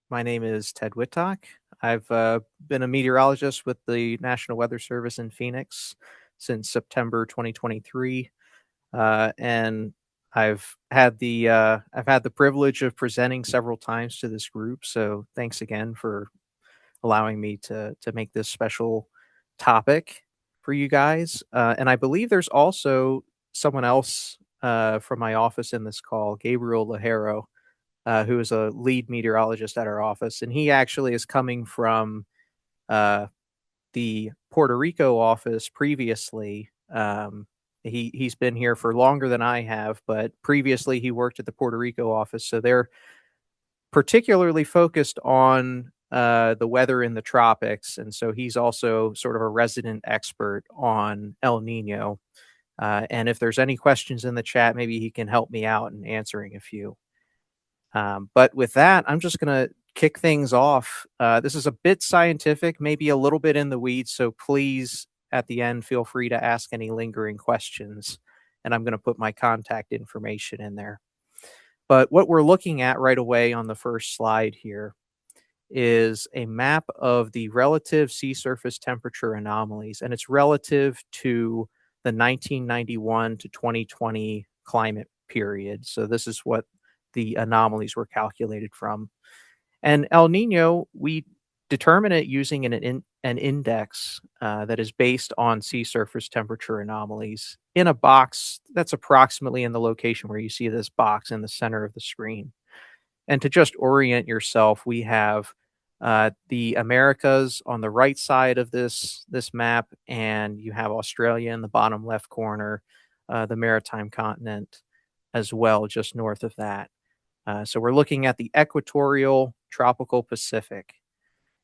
My name is Ted Whittock. I've been a meteorologist with the National Weather Service in Phoenix since September 2023, and I've had the privilege of presenting several times to this group. So thanks again for allowing me to make this special topic for you guys. And I believe there's also someone else from my office in this call, Gabriel Lajero, who is a lead meteorologist at our office, and he actually is coming from uh, the Puerto Rico office previously. He's been here for longer than I have, but previously he worked at the Puerto Rico office, so they're particularly focused on the weather in the tropics, and so he's also sort of a resident expert on El Nino. And if there's any questions in the chat, maybe he can help me out in answering a few. But with that, I'm just going to kick things off. This is a bit scientific, maybe a little bit in the weeds. So please, at the end, feel free to ask any lingering questions. And I'm going to put my contact information in there. But what we're looking at right away on the first slide here is a map of the relative sea surface temperature anomalies. And it's relative to the 1991 to 2020 climate period. So this is what the anomalies were calculated from. And El Nino, we determine it using an index that is based on sea surface temperature anomalies in a box that's approximately in the location where you see this box in the center of the screen. And to just orient yourself, we have the Americas on the right side of this map, and you have Australia in the bottom left corner, the maritime continent as well, just north of that. So we're looking at the equatorial tropical Pacific,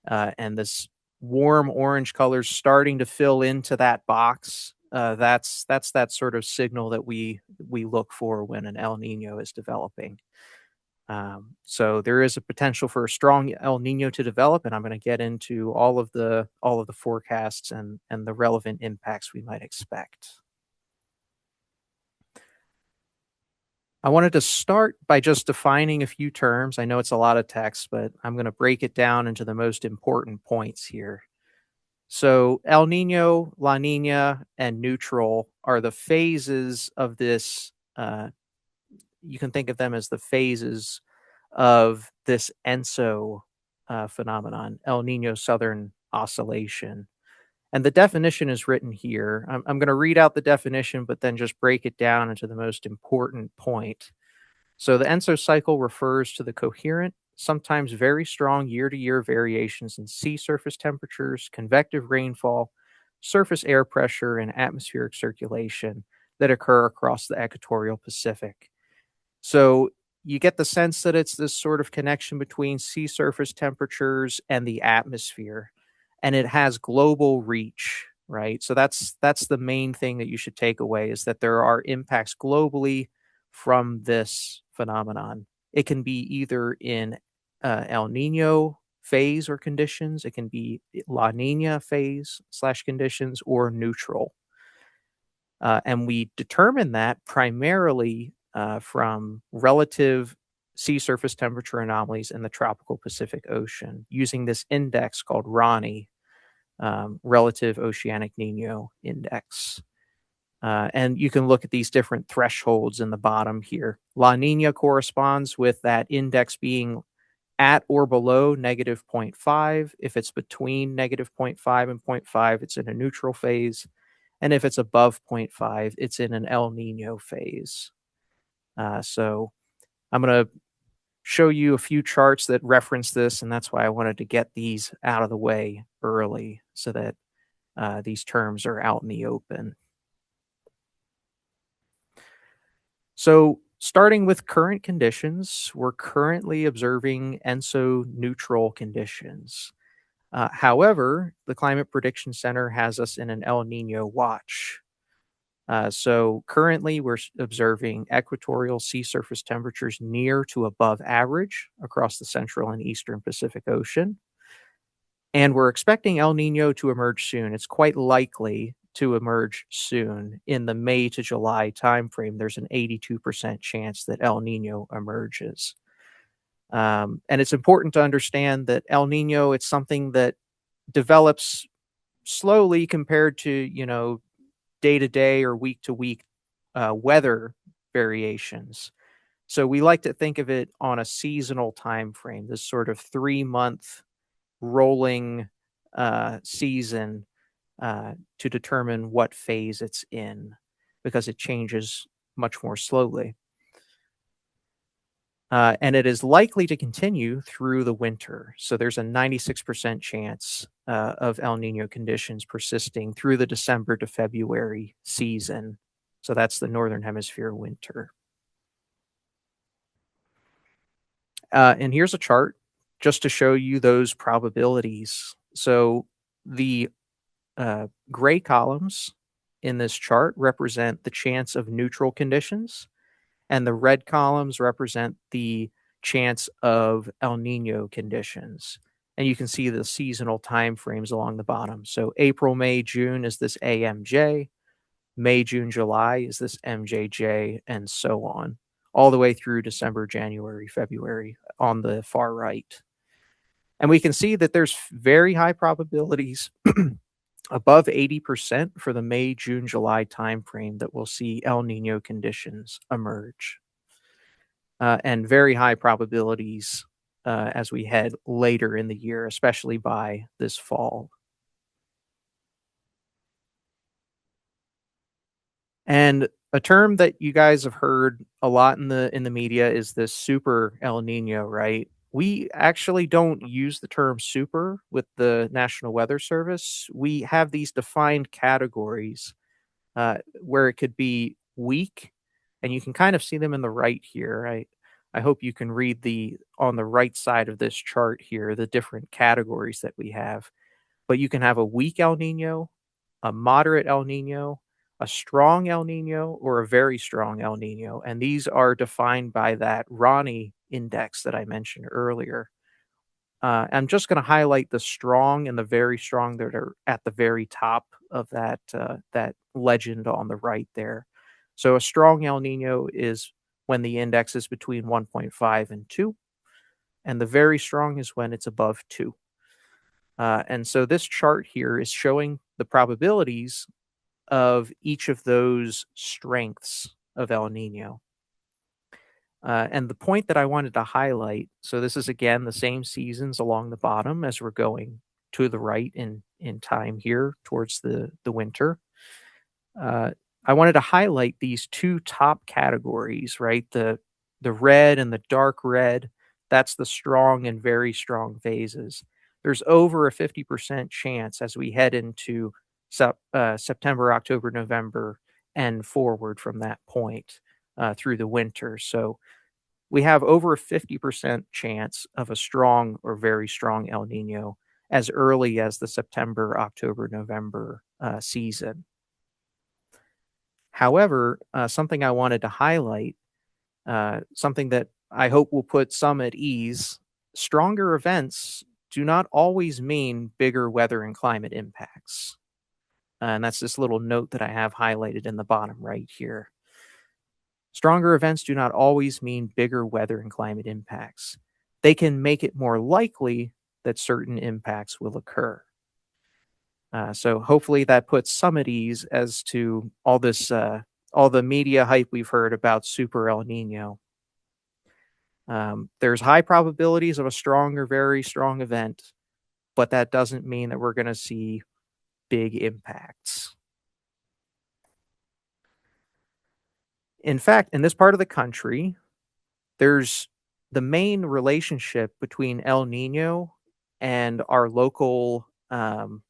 and this warm orange color starting to fill into that box. That's that sort of signal that we look for when an El Nino is developing. So there is a potential for a strong El Nino to develop, and I'm going to get into all of the forecasts and the relevant impacts we might expect. I wanted to start by just defining a few terms. I know it's a lot of text, but I'm going to break it down into the most important points here. So El Nino, La Nina, and neutral are the phases of this. You can think of them as the phases of this ENSO phenomenon, El Nino Southern Oscillation. And the definition is written here. I'm going to read out the definition, but then just break it down into the most important point. So the ENSO cycle refers to the coherent, sometimes very strong year-to-year variations in sea surface temperatures, convective rainfall, surface air pressure, and atmospheric circulation that occur across the equatorial Pacific. So you get the sense that it's this sort of connection between sea surface temperatures and the atmosphere, and it has global reach, right? So that's the main thing that you should take away, is that there are impacts globally from this phenomenon. It can be either in El Nino phase or conditions, it can be La Nina phase / conditions, or neutral. And we determine that primarily from relative sea surface temperature anomalies in the tropical Pacific Ocean using this index called RONI, Relative Oceanic Niño Index. And you can look at these different thresholds in the bottom here. La Nina corresponds with that index being at or below negative 0.5. If it's between negative 0.5 and 0.5, it's in a neutral phase. And if it's above 0.5, it's in an El Nino phase. So I'm going to show you a few charts that reference this, and that's why I wanted to get these out of the way early so that these terms are out in the open. So starting with current conditions, we're currently observing ENSO neutral conditions. However, the Climate Prediction Center has us in an El Nino watch. So currently we're observing equatorial sea surface temperatures near to above average across the central and eastern Pacific Ocean. And we're expecting El Nino to emerge soon. It's quite likely to emerge soon in the May to July timeframe. There's an 82% chance that El Nino emerges. And it's important to understand that El Nino, it's something that develops slowly compared to, day to day or week to week weather variations. So we like to think of it on a seasonal time frame, this sort of 3 month rolling season to determine what phase it's in because it changes much more slowly. And it is likely to continue through the winter. So there's a 96% chance of El Nino conditions persisting through the December to February season. So that's the Northern Hemisphere winter. And here's a chart just to show you those probabilities. So the gray columns in this chart represent the chance of neutral conditions, and the red columns represent the chance of El Nino conditions. And you can see the seasonal time frames along the bottom. So April, May, June is this AMJ, May, June, July is this MJJ, and so on, all the way through December, January, February on the far right. And we can see that there's very high probabilities above 80% for the May, June, July timeframe that we'll see El Nino conditions emerge. And very high probabilities as we head later in the year, especially by this fall. And a term that you guys have heard a lot in the media is this super El Nino, right? We actually don't use the term super with the National Weather Service. We have these defined categories where it could be weak, and you can kind of see them in the right here. I hope you can read the on the right side of this chart here the different categories that we have. But you can have a weak El Nino, a moderate El Nino, a strong El Nino, or a very strong El Nino, and these are defined by that Ronnie index that I mentioned earlier. I'm just going to highlight the strong and the very strong that are at the very top of that legend on the right there. So a strong El Nino is when the index is between 1.5 and 2, and the very strong is when it's above 2. And so this chart here is showing the probabilities of each of those strengths of El Nino. And the point that I wanted to highlight, so this is again the same seasons along the bottom as we're going to the right in time here towards the winter. I wanted to highlight these two top categories, right? The red and the dark red, that's the strong and very strong phases. There's over a 50% chance as we head into September, October, November, and forward from that point through the winter. So we have over a 50% chance of a strong or very strong El Nino as early as the September, October, November season. However, something I wanted to highlight, something that I hope will put some at ease, stronger events do not always mean bigger weather and climate impacts. And that's this little note that I have highlighted in the bottom right here. Stronger events do not always mean bigger weather and climate impacts. They can make it more likely that certain impacts will occur. So hopefully that puts some at ease as to all the media hype we've heard about Super El Nino. There's high probabilities of a strong or very strong event, but that doesn't mean that we're going to see big impacts. In fact, in this part of the country, there's the main relationship between El Nino and our local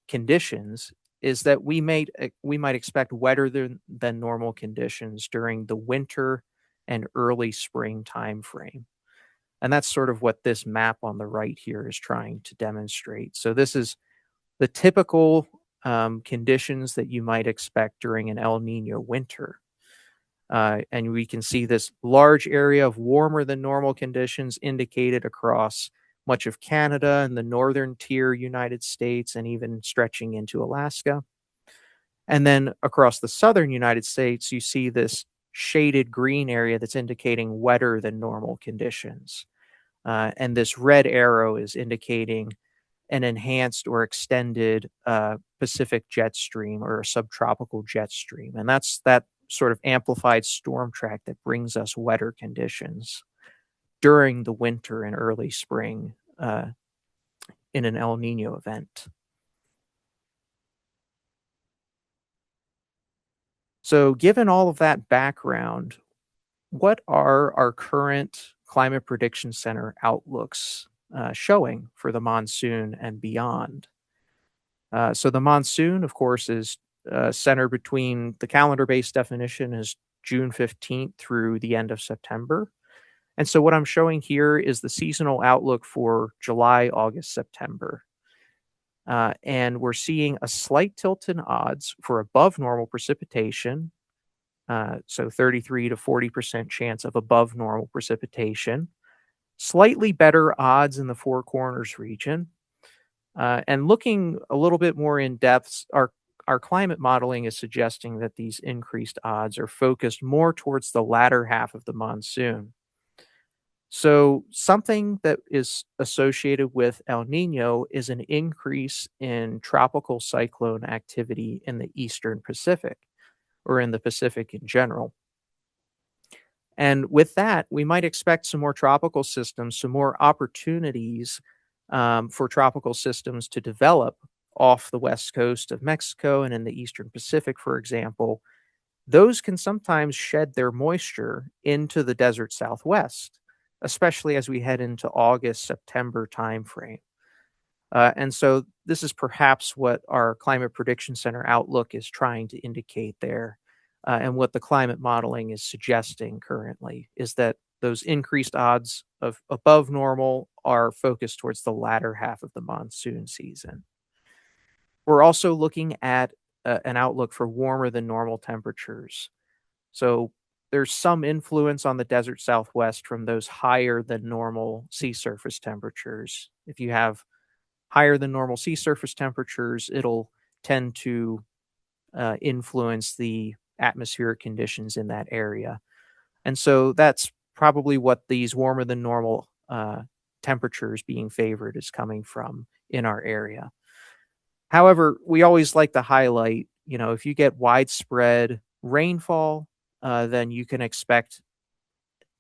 conditions is that we might expect wetter than normal conditions during the winter and early spring time frame. And that's sort of what this map on the right here is trying to demonstrate. So this is the typical conditions that you might expect during an El Nino winter. And we can see this large area of warmer than normal conditions indicated across much of Canada and the northern tier United States and even stretching into Alaska. And then across the southern United States, you see this shaded green area that's indicating wetter than normal conditions. And this red arrow is indicating an enhanced or extended Pacific jet stream or a subtropical jet stream. And that's that sort of amplified storm track that brings us wetter conditions during the winter and early spring in an El Nino event. So, given all of that background, what are our current climate prediction center outlooks showing for the monsoon and beyond? So the monsoon, of course, is centered between the calendar-based definition is June 15th through the end of September. And so what I'm showing here is the seasonal outlook for July, August, September. And we're seeing a slight tilt in odds for above normal precipitation. So 33 to 40% chance of above normal precipitation. Slightly better odds in the Four Corners region. And looking a little bit more in depth, our climate modeling is suggesting that these increased odds are focused more towards the latter half of the monsoon. So, something that is associated with El Nino is an increase in tropical cyclone activity in the Eastern Pacific or in the Pacific in general. And with that, we might expect some more tropical systems, some more opportunities for tropical systems to develop off the west coast of Mexico and in the Eastern Pacific, for example. Those can sometimes shed their moisture into the desert Southwest, especially as we head into August, September timeframe. And so this is perhaps what our Climate Prediction Center outlook is trying to indicate there. And what the climate modeling is suggesting currently is that those increased odds of above normal are focused towards the latter half of the monsoon season. We're also looking at an outlook for warmer than normal temperatures. So there's some influence on the desert Southwest from those higher than normal sea surface temperatures. If you have higher than normal sea surface temperatures, it'll tend to influence the atmospheric conditions in that area. And so that's probably what these warmer than normal temperatures being favored is coming from in our area. However, we always like to highlight, if you get widespread rainfall, then you can expect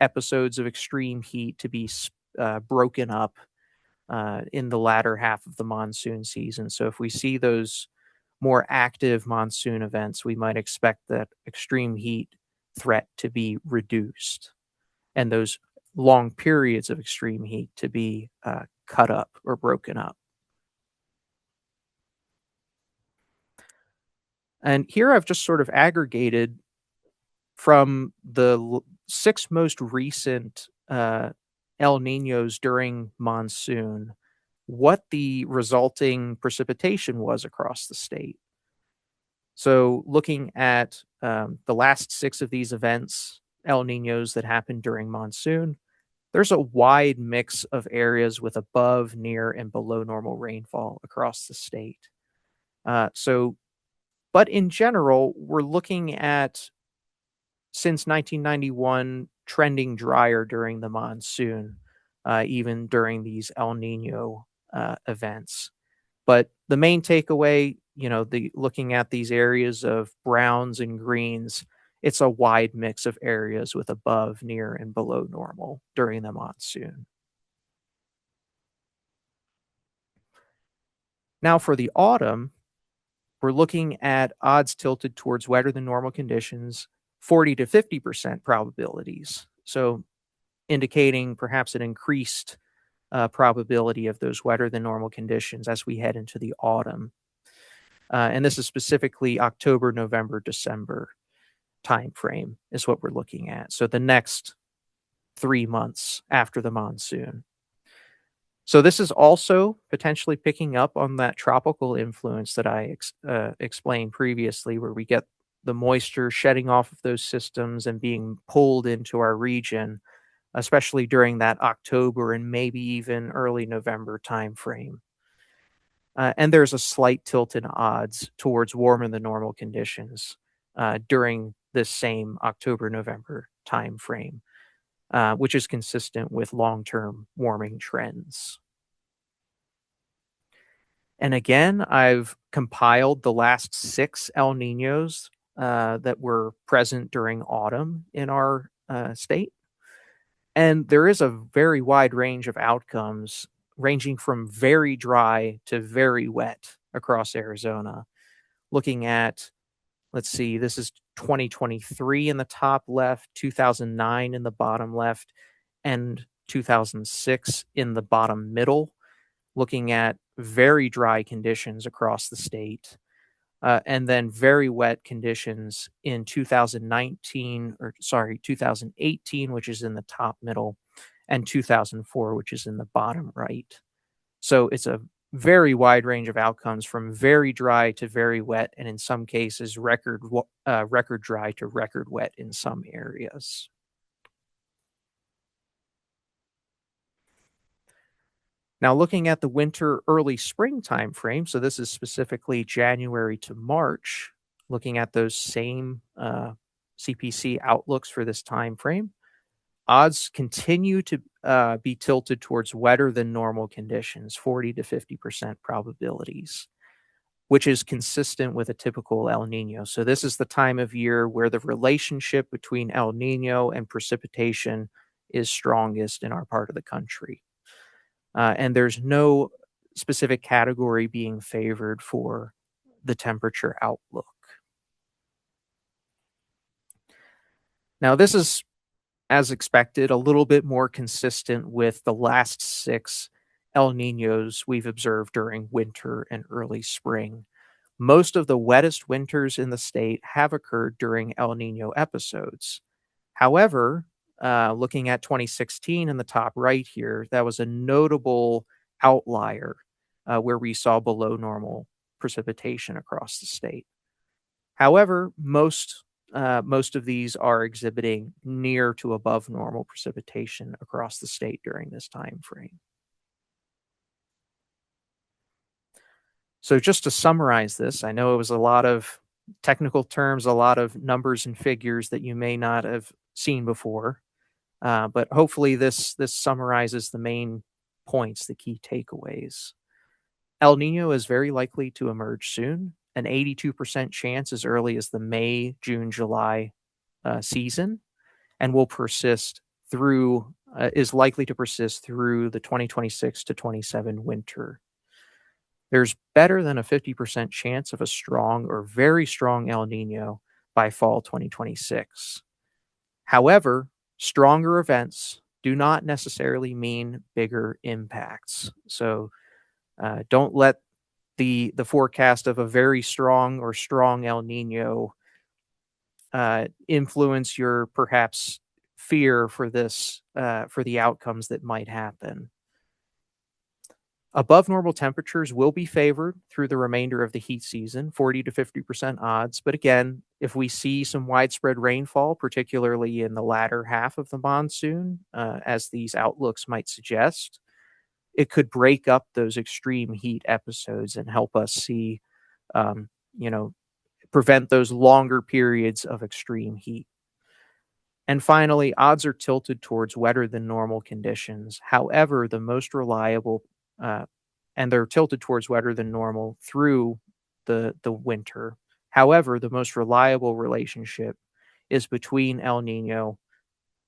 episodes of extreme heat to be broken up in the latter half of the monsoon season. So if we see those more active monsoon events, we might expect that extreme heat threat to be reduced and those long periods of extreme heat to be cut up or broken up. And here I've just sort of aggregated from the 6 most recent El Ninos during monsoon, what the resulting precipitation was across the state. So, looking at the last 6 of these events, El Ninos that happened during monsoon, there's a wide mix of areas with above, near, and below normal rainfall across the state. But in general, we're looking at since 1991 trending drier during the monsoon, even during these El Nino events. But the main takeaway, looking at these areas of browns and greens, it's a wide mix of areas with above, near, and below normal during the monsoon. Now for the autumn, we're looking at odds tilted towards wetter than normal conditions, 40 to 50% probabilities. So indicating perhaps an increased probability of those wetter than normal conditions as we head into the autumn. And this is specifically October, November, December timeframe is what we're looking at. So the next 3 months after the monsoon. So this is also potentially picking up on that tropical influence that I explained previously, where we get the moisture shedding off of those systems and being pulled into our region, especially during that October and maybe even early November timeframe. And there's a slight tilt in odds towards warmer than normal conditions during this same October-November timeframe. which is consistent with long-term warming trends. And again, I've compiled the last 6 El Niños that were present during autumn in our state. And there is a very wide range of outcomes, ranging from very dry to very wet across Arizona. Looking at, let's see, this is 2023 in the top left, 2009 in the bottom left, and 2006 in the bottom middle, looking at very dry conditions across the state. And then very wet conditions in 2018, which is in the top middle, and 2004, which is in the bottom right. So it's a very wide range of outcomes, from very dry to very wet, and in some cases, record dry to record wet in some areas. Now, looking at the winter early spring time frame, so this is specifically January to March, looking at those same CPC outlooks for this time frame, odds continue to be tilted towards wetter than normal conditions, 40 to 50% probabilities, which is consistent with a typical El Nino. So this is the time of year where the relationship between El Nino and precipitation is strongest in our part of the country. And there's no specific category being favored for the temperature outlook. Now, this is, as expected, a little bit more consistent with the last 6 El Niños we've observed during winter and early spring. Most of the wettest winters in the state have occurred during El Nino episodes. However, looking at 2016 in the top right here, that was a notable outlier where we saw below normal precipitation across the state. However, most of these are exhibiting near to above normal precipitation across the state during this time frame. So just to summarize this, I know it was a lot of technical terms, a lot of numbers and figures that you may not have seen before. But hopefully this summarizes the main points, the key takeaways. El Nino is very likely to emerge soon, an 82% chance as early as the May, June, July season, and will persist through, is likely to persist through the 2026 to 27 winter. There's better than a 50% chance of a strong or very strong El Nino by fall 2026. However, stronger events do not necessarily mean bigger impacts. So don't let the forecast of a very strong or strong El Nino influence your perhaps fear for this, for the outcomes that might happen. Above normal temperatures will be favored through the remainder of the heat season, 40 to 50% odds. But again, if we see some widespread rainfall, particularly in the latter half of the monsoon, as these outlooks might suggest, it could break up those extreme heat episodes and help us see, prevent those longer periods of extreme heat. And finally, odds are tilted towards wetter than normal conditions. However, the most reliable and they're tilted towards wetter than normal through the winter. However, the most reliable relationship is between El Nino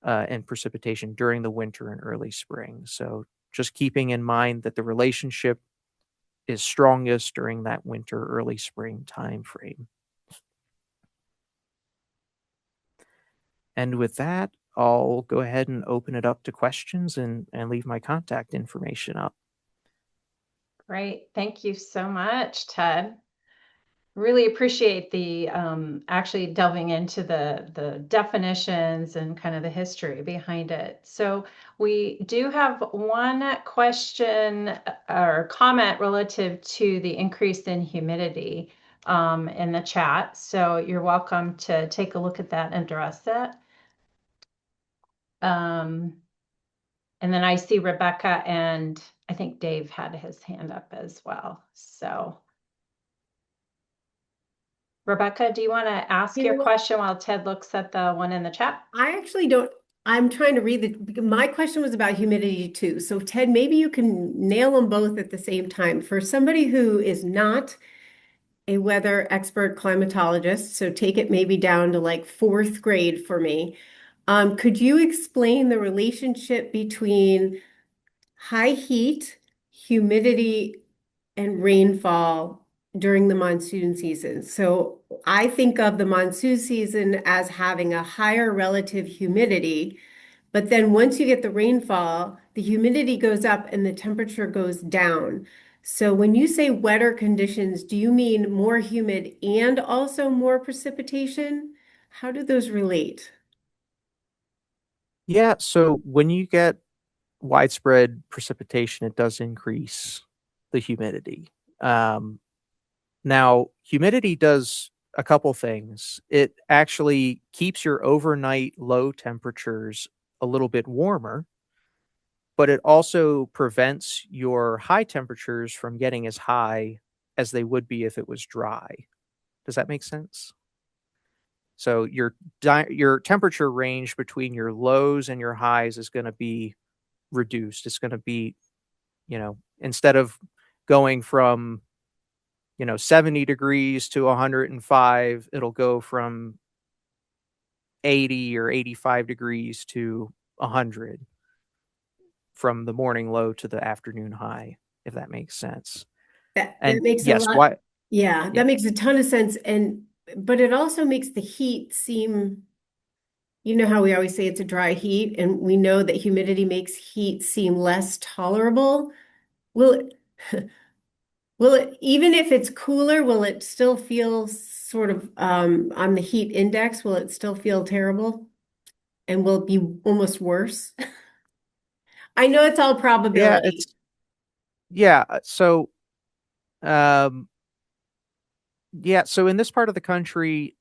and precipitation during the winter and early spring. So just keeping in mind that the relationship is strongest during that winter, early spring time frame. And with that, I'll go ahead and open it up to questions and leave my contact information up. Great. Thank you so much, Ted. Really appreciate the actually delving into the definitions and kind of the history behind it. So we do have one question or comment relative to the increase in humidity in the chat. So you're welcome to take a look at that and address that. And then I see Rebecca and I think Dave had his hand up as well. So Rebecca, do you want to ask your question while Ted looks at the one in the chat? I actually don't I'm trying to read my question was about humidity too. So Ted, maybe you can nail them both at the same time. For somebody who is not a weather expert climatologist, so take it maybe down to like fourth grade for me. Could you explain the relationship between high heat, humidity, and rainfall during the monsoon season? So I think of the monsoon season as having a higher relative humidity, but then once you get the rainfall, the humidity goes up and the temperature goes down. So when you say wetter conditions, do you mean more humid and also more precipitation? How do those relate? Yeah, so when you get widespread precipitation, it does increase the humidity. Um, Now, humidity does a couple things. It actually keeps your overnight low temperatures a little bit warmer, but it also prevents your high temperatures from getting as high as they would be if it was dry. Does that make sense? So your temperature range between your lows and your highs is going to be reduced. It's going to be, instead of going from 70 degrees to 105, it'll go from 80 or 85 degrees to 100 from the morning low to the afternoon high, if that makes sense. That And makes a yes, lot. why? Yeah, Yeah. that makes a ton of sense. And but it also makes the heat seem, you know how we always say it's a dry heat, and we know that humidity makes heat seem less tolerable. Will it, will it, even if it's cooler, will it still feel sort of on the heat index? Will it still feel terrible? And will it be almost worse? I know it's all Yeah, probability. it's yeah, um so in this part of the country,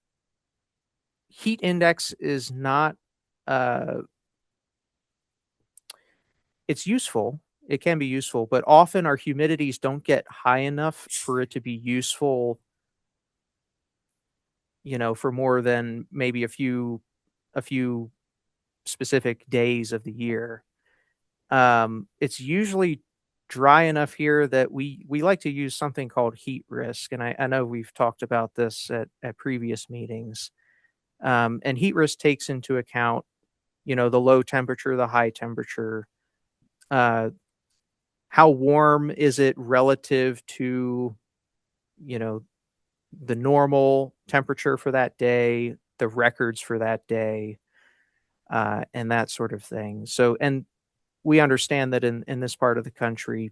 heat index is not uh it's useful. It can be useful, but often our humidities don't get high enough for it to be useful, for more than maybe a few specific days of the year. It's usually dry enough here that we like to use something called heat risk, and I know we've talked about this at previous meetings. And heat risk takes into account, the low temperature, the high temperature, uh, how warm is it relative to, you know, the normal temperature for that day, the records for that day, and that sort of thing. So, and we understand that in this part of the country,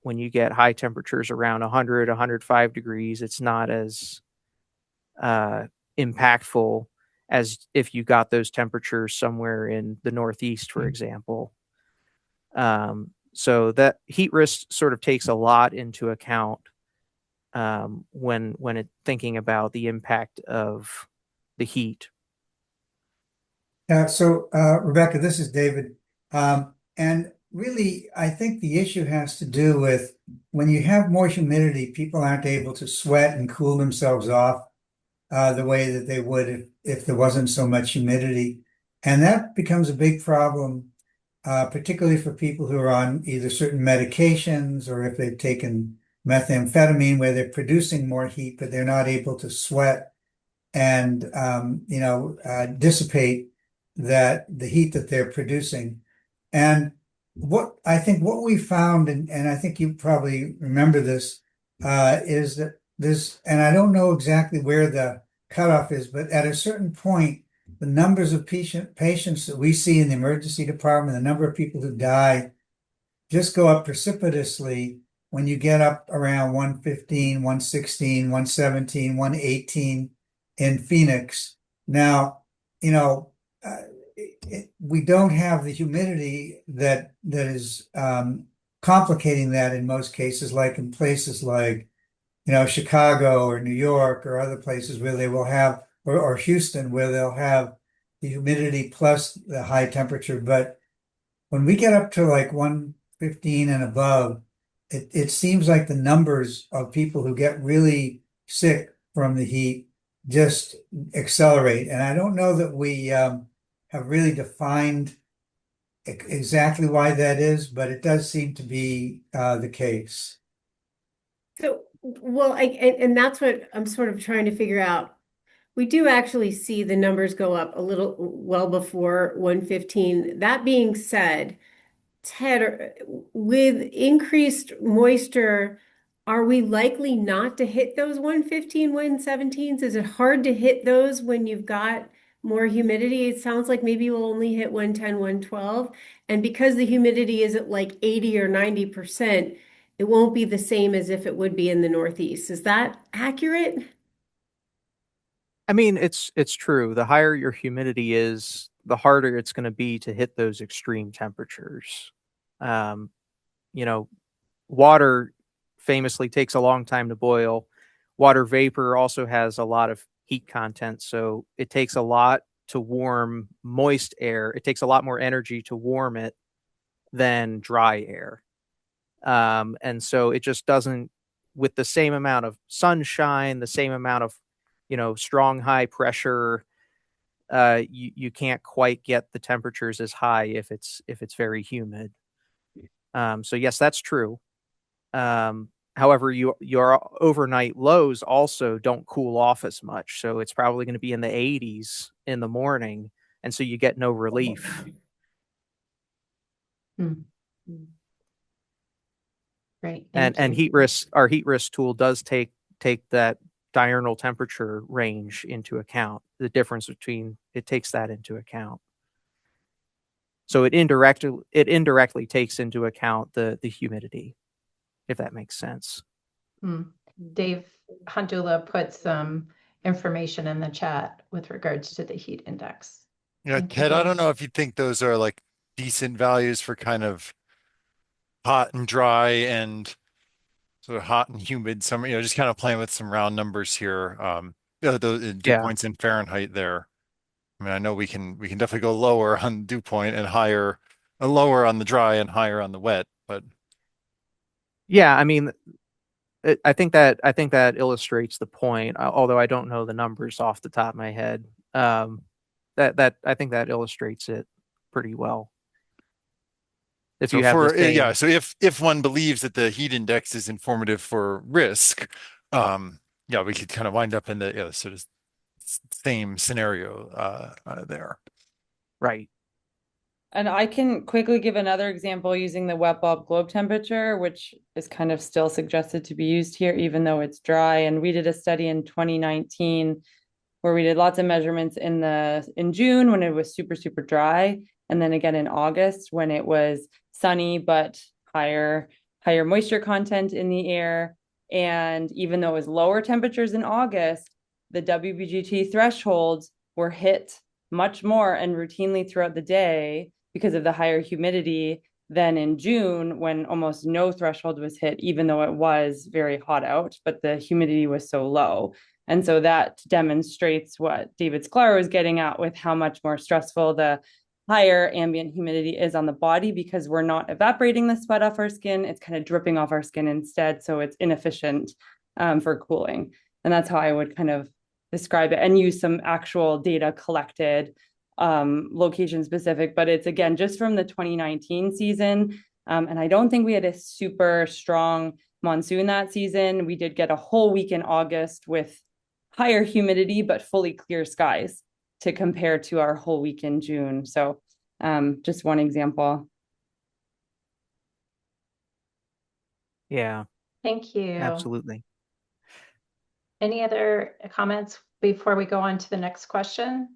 when you get high temperatures around 100, 105 degrees, it's not as uh, impactful as if you got those temperatures somewhere in the Northeast, for example. So that heat risk sort of takes a lot into account when it thinking about the impact of the heat. Rebecca, this is David. And really, I think the issue has to do with when you have more humidity, people aren't able to sweat and cool themselves off the way that they would if there wasn't so much humidity. And that becomes a big problem, particularly for people who are on either certain medications or if they've taken methamphetamine, where they're producing more heat, but they're not able to sweat and dissipate that the heat that they're producing. And what we found, and I think you probably remember this, is that this, and I don't know exactly where the cutoff is, but at a certain point, the numbers of patients that we see in the emergency department, the number of people who die just go up precipitously when you get up around 115, 116, 117, 118 in Phoenix. Now, you know, we don't have the humidity that is complicating that in most cases, like in places like, Chicago or New York or other places where they will have, or Houston, where they'll have the humidity plus the high temperature. But when we get up to like 115 and above, it seems like the numbers of people who get really sick from the heat just accelerate. And I don't know that we have really defined exactly why that is, but it does seem to be the case. So, well, and that's what I'm sort of trying to figure out. We do actually see the numbers go up a little well before 115. That being said, Ted, with increased moisture, are we likely not to hit those 115, 117s? Is it hard to hit those when you've got more humidity? It sounds like maybe we'll only hit 110, 112. And because the humidity is at like 80 or 90%, it won't be the same as if it would be in the Northeast. Is that accurate? I mean, it's true. The higher your humidity is, the harder it's going to be to hit those extreme temperatures. Um, you know, water famously takes a long time to boil. Water vapor also has a lot of heat content, so it takes a lot to warm moist air. It takes a lot more energy to warm it than dry air. And so it just doesn't, with the same amount of sunshine, the same amount of, strong high pressure, you can't quite get the temperatures as high if it's very humid. So yes, that's true. However, your overnight lows also don't cool off as much, so it's probably going to be in the 80s in the morning, and so you get no relief. Hmm. Great, And thank you. our heat risk tool does take that diurnal temperature range into account. The difference between it takes that into account. So it indirectly takes into account the humidity, if that makes sense. Dave Huntula put some information in the chat with regards to the heat index. Yeah, Thank you, Ted, I Dave. don't know if you think those are like decent values for kind of hot and dry and sort of hot and humid summer, just kind of playing with some round numbers here. Those dew Yeah. points in Fahrenheit there. I mean, I know we can definitely go lower on dew point and higher, lower on the dry and higher on the wet, but Yeah, I mean, I think that illustrates the point. Although I don't know the numbers off the top of my head, that I think that illustrates it pretty well. If so you have the for same, so if one believes that the heat index is informative for risk, yeah, we could kind of wind up in the sort of same scenario there. right? And I can quickly give another example using the wet bulb globe temperature, which is kind of still suggested to be used here, even though it's dry. And we did a study in 2019 where we did lots of measurements in June when it was super, super dry. And then again in August when it was sunny, but higher moisture content in the air. And even though it was lower temperatures in August, the WBGT thresholds were hit much more and routinely throughout the day because of the higher humidity than in June when almost no threshold was hit, even though it was very hot out, but the humidity was so low. And so that demonstrates what David Sklar was getting at with how much more stressful the higher ambient humidity is on the body because we're not evaporating the sweat off our skin. It's kind of dripping off our skin instead. So it's inefficient for cooling. And that's how I would kind of describe it and use some actual data collected location specific, but it's again just from the 2019 season. And I don't think we had a super strong monsoon that season. We did get a whole week in August with higher humidity, but fully clear skies to compare to our whole week in June. So just one example. Yeah, Thank you. absolutely. Any other comments before we go on to the next question?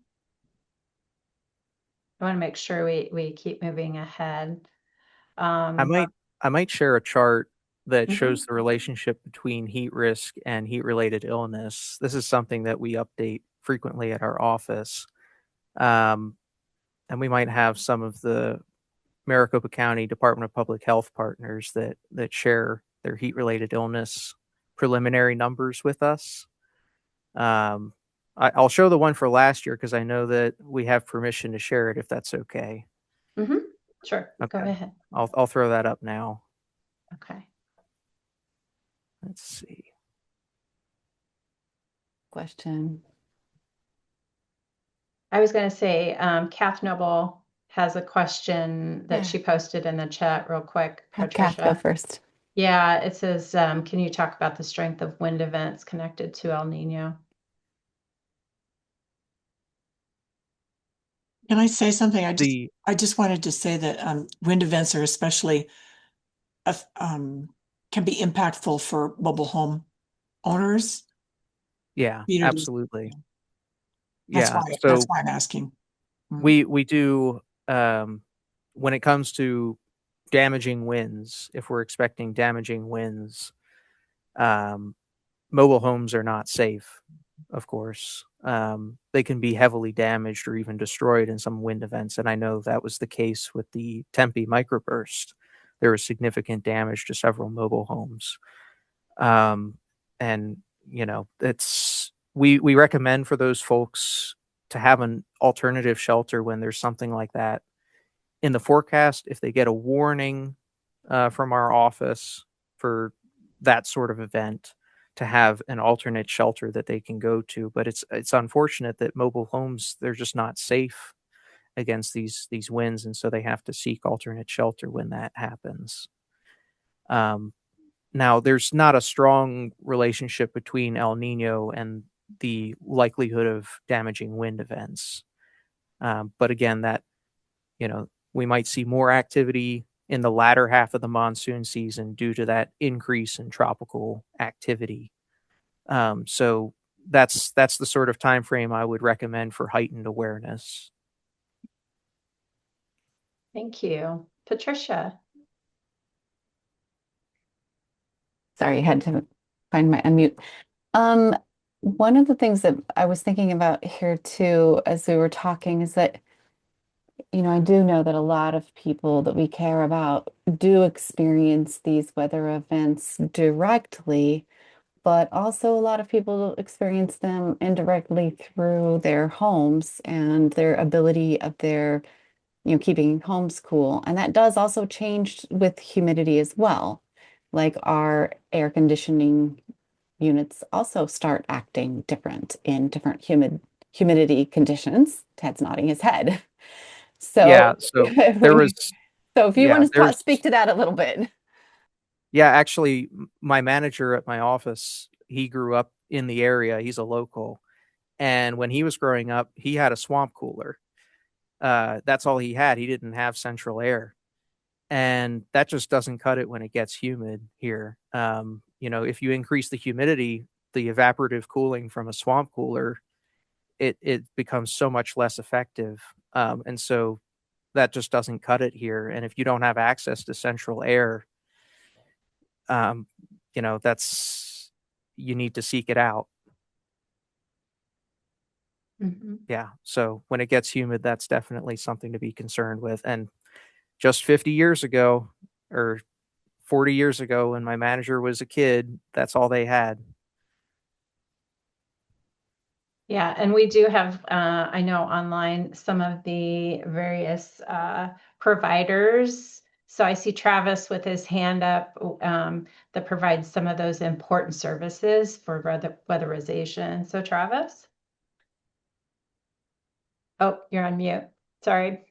I want to make sure we keep moving ahead. I might share a chart that Mhm. shows the relationship between heat risk and heat related illness. This is something that we update frequently at our office. And we might have some of the Maricopa County Department of Public Health partners that share their heat related illness preliminary numbers with us. I'll show the one for last year because I know that we have permission to share it if that's okay. Sure, go Okay. ahead. I'll throw that up now. Okay. Let's see. Question. I was going to say, Kath Noble has a question that Yeah. she posted in the chat real quick, Have Kath go Patricia. first. Yeah, it says, can you talk about the strength of wind events connected to El Nino? Can I say something? The I just wanted to say that wind events are especially can be impactful for mobile home owners, Yeah, communities. absolutely. That's Yeah. that's So why I'm asking. we do when it comes to damaging winds, if we're expecting damaging winds, um, mobile homes are not safe, of course. They can be heavily damaged or even destroyed in some wind events. And I know that was the case with the Tempe microburst. There was significant damage to several mobile homes. And, we recommend for those folks to have an alternative shelter when there's something like that in the forecast. If they get a warning from our office for that sort of event, to have an alternate shelter that they can go to. But it's unfortunate that mobile homes, they're just not safe against these winds, and so they have to seek alternate shelter when that happens. Um, Now, there's not a strong relationship between El Nino and the likelihood of damaging wind events. But again, we might see more activity in the latter half of the monsoon season due to that increase in tropical activity. So that's the sort of time frame I would recommend for heightened awareness. Thank you. Patricia. Sorry, I had to find my unmute. Um, One of the things that I was thinking about here too, as we were talking, is that, I do know that a lot of people that we care about do experience these weather events directly, but also a lot of people experience them indirectly through their homes and their ability of their, keeping homes cool. And that does also change with humidity as well. Like our air conditioning units also start acting different in different humidity conditions. Ted's nodding his head. Yeah. So So there was, so if you yeah, want to there's, speak to that a little bit. yeah, actually, my manager at my office, he grew up in the area. He's a local. And when he was growing up, he had a swamp cooler. That's all he had. He didn't have central air. And that just doesn't cut it when it gets humid here. If you increase the humidity, the evaporative cooling from a swamp cooler, it becomes so much less effective. And so that just doesn't cut it here. And if you don't have access to central air, um, that's you need to seek it out. Mm-hmm. Yeah. So when it gets humid, that's definitely something to be concerned with. And just 50 years ago, or 40 years ago, when my manager was a kid, that's all they had. Yeah, and we do have, I know online, some of the various providers. So I see Travis with his hand up, that provides some of those important services for weatherization. So Travis? Oh, you're on mute. Sorry.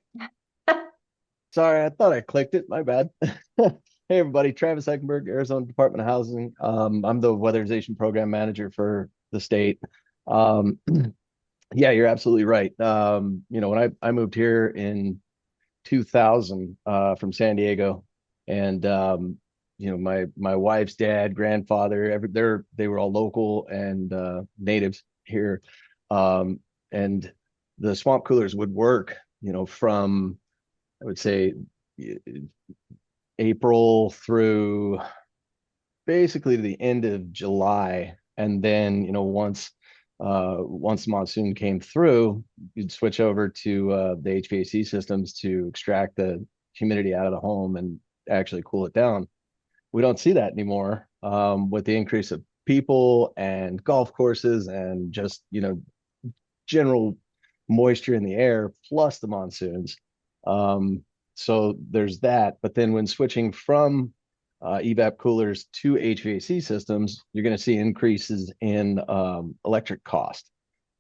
Sorry, I thought I clicked it. My bad. Hey, everybody. Travis Eckenberg, Arizona Department of Housing. I'm the weatherization program manager for the state. Um, yeah, you're absolutely right. When I moved here in 2000 from San Diego, and my wife's dad, grandfather, they were all local and natives here, and the swamp coolers would work, from I would say April through basically to the end of July. And then, once monsoon came through, you'd switch over to the HVAC systems to extract the humidity out of the home and actually cool it down. We don't see that anymore, with the increase of people and golf courses and just, general moisture in the air plus the monsoons. Um, so there's that. But then when switching from evap coolers to HVAC systems, you're going to see increases in electric cost.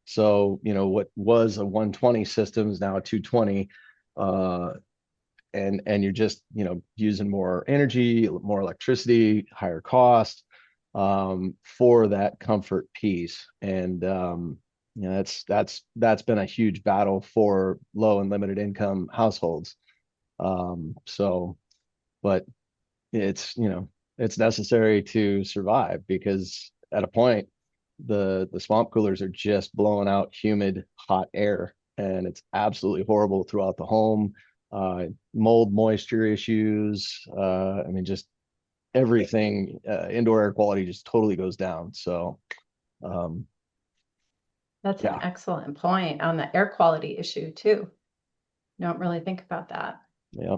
So, what was a 120 system is now a 220. And you're just, using more energy, more electricity, higher cost, for that comfort piece. And that's been a huge battle for low and limited income households. So, but it's necessary to survive, because at a point the swamp coolers are just blowing out humid, hot air, and it's absolutely horrible throughout the home. Mold, moisture issues. I mean, just everything. Indoor air quality just totally goes down. So, um, That's an yeah. excellent point on the air quality issue too. Don't really think about that. Yeah.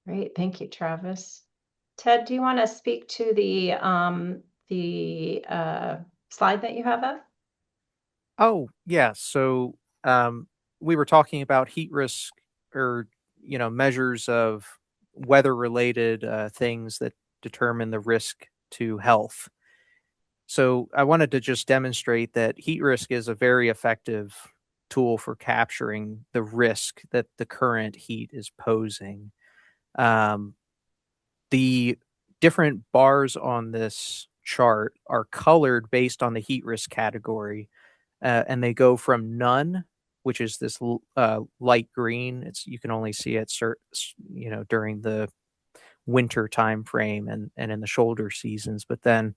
Great, thank you, Travis. Ted, do you want to speak to the slide that you have up? Oh, yeah. So we were talking about heat risk, or measures of weather related things that determine the risk to health. So I wanted to just demonstrate that heat risk is a very effective tool for capturing the risk that the current heat is posing. Um, the different bars on this chart are colored based on the heat risk category, and they go from none, which is this light green. You can only see it during the winter time frame and in the shoulder seasons. But then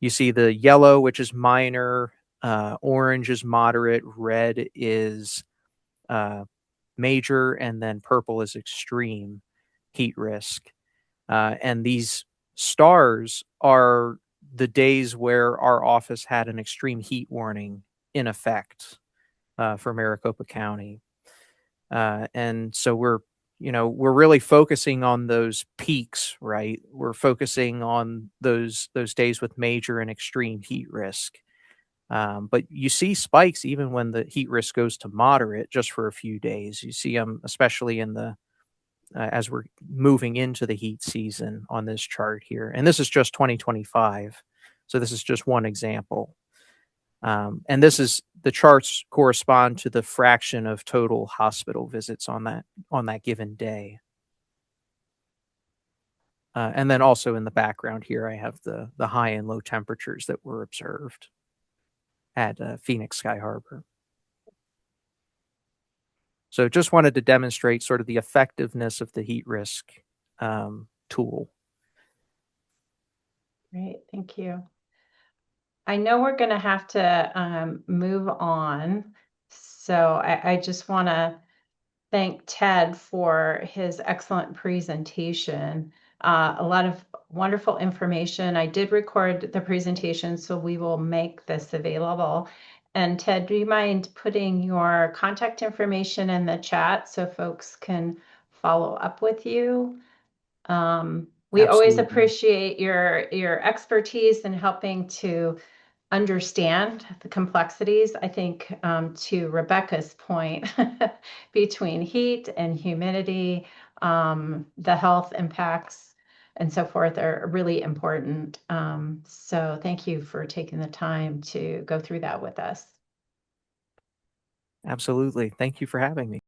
you see the yellow, which is minor, orange is moderate, red is major, and then purple is extreme heat risk. And these stars are the days where our office had an extreme heat warning in effect for Maricopa County. And so we're really focusing on those peaks, right? We're focusing on those days with major and extreme heat risk. But you see spikes even when the heat risk goes to moderate just for a few days. You see them, especially in the as we're moving into the heat season on this chart here. And this is just 2025. So this is just one example. And the charts correspond to the fraction of total hospital visits on that given day. And then also in the background here, I have the high and low temperatures that were observed at Phoenix Sky Harbor. So just wanted to demonstrate sort of the effectiveness of the heat risk tool. Great, thank you. I know we're going to have to move on. So I just want to thank Ted for his excellent presentation. A lot of wonderful information. I did record the presentation, so we will make this available. And Ted, do you mind putting your contact information in the chat so folks can follow up with you? We always Absolutely. appreciate your expertise in helping to understand the complexities. I think to Rebecca's point, between heat and humidity, the health impacts and so forth are really important. So thank you for taking the time to go through that with us. Absolutely. Thank you for having me.